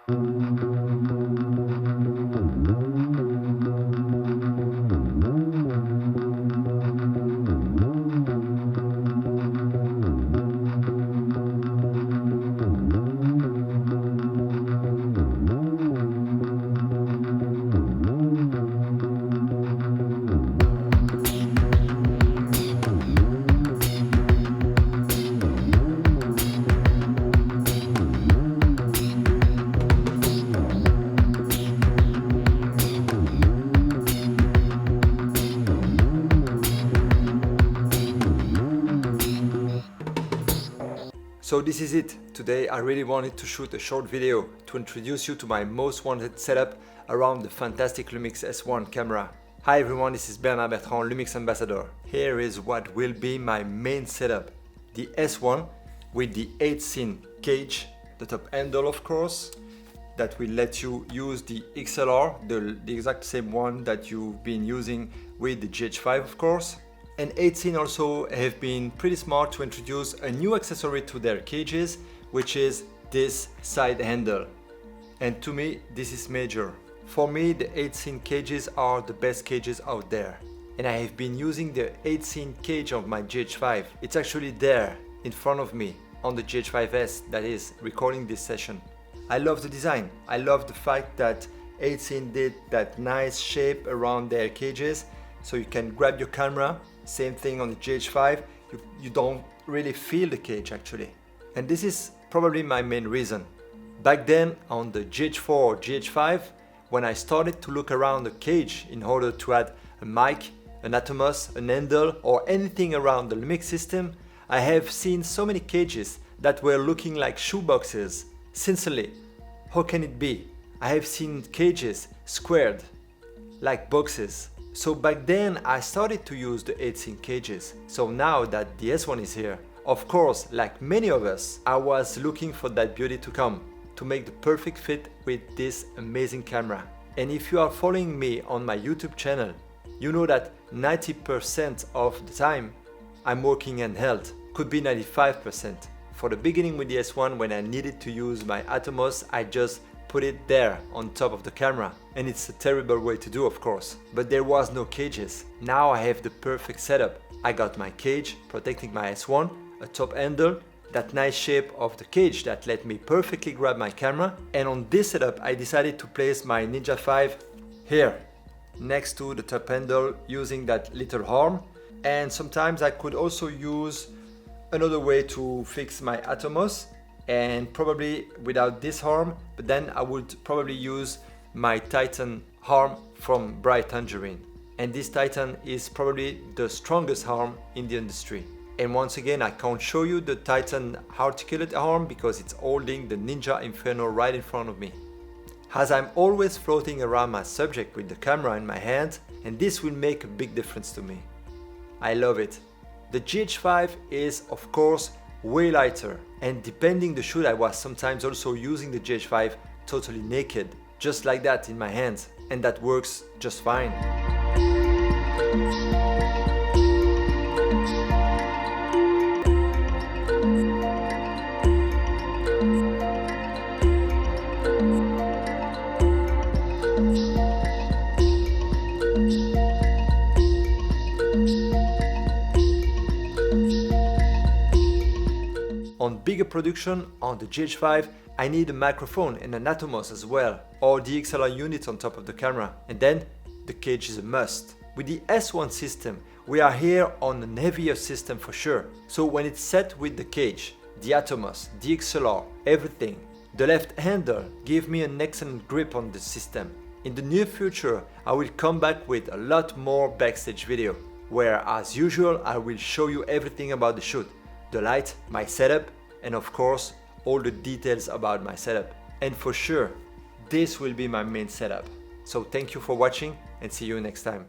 So this is it. Today I really wanted to shoot a short video to introduce you to my most wanted setup around the fantastic Lumix S1 camera. Hi everyone, this is Bernard Bertrand, Lumix Ambassador. Here is what will be my main setup. The S1 with the 8-scene cage, the top handle of course, that will let you use the XLR, the exact same one that you've been using with the GH5 of course. And 8-scene also have been pretty smart to introduce a new accessory to their cages, which is this side handle. And to me, this is major. For me, the 8-scene cages are the best cages out there. And I have been using the 8-scene cage of my GH5. It's actually there, in front of me, on the GH5S that is recording this session. I love the design. I love the fact that 8-scene did that nice shape around their cages, so you can grab your camera. Same thing on the GH5, you don't really feel the cage actually. And this is probably my main reason. Back then on the GH4 or GH5, when I started to look around the cage in order to add a mic, an Atomos, an handle or anything around the Lumix system, I have seen so many cages that were looking like shoeboxes. Sincerely, how can it be? I have seen cages squared, like boxes. So back then I started to use the 8-scene cages. So now that the S1 is here, of course, like many of us, I was looking for that beauty to come, to make the perfect fit with this amazing camera. And if you are following me on my YouTube channel, you know that 90% of the time I'm working handheld, could be 95%. For the beginning with the S1, when I needed to use my Atomos, I just put it there on top of the camera. And it's a terrible way to do of course, but there was no cages. Now I have the perfect setup. I got my cage protecting my S1, a top handle, that nice shape of the cage that let me perfectly grab my camera. And on this setup I decided to place my Ninja 5 here, next to the top handle using that little arm. And sometimes I could also use another way to fix my Atomos, and probably without this arm, but then I would probably use my Titan arm from Bright Tangerine. And this Titan is probably the strongest arm in the industry. And once again, I can't show you the Titan articulate arm because it's holding the Ninja Inferno right in front of me. As I'm always floating around my subject with the camera in my hand, and this will make a big difference to me. I love it. The GH5 is of course way lighter, and depending the shoot I was sometimes also using the GH5 totally naked, just like that in my hands, and that works just fine. On bigger production, on the GH5, I need a microphone and an Atomos as well, or the XLR unit on top of the camera, and then the cage is a must. With the S1 system, we are here on a heavier system for sure, so when it's set with the cage, the Atomos, the XLR, everything, the left handle gives me an excellent grip on the system. In the near future, I will come back with a lot more backstage video, where as usual I will show you everything about the shoot, the light, my setup, and of course all the details about my setup. And for sure, this will be my main setup. So thank you for watching and see you next time.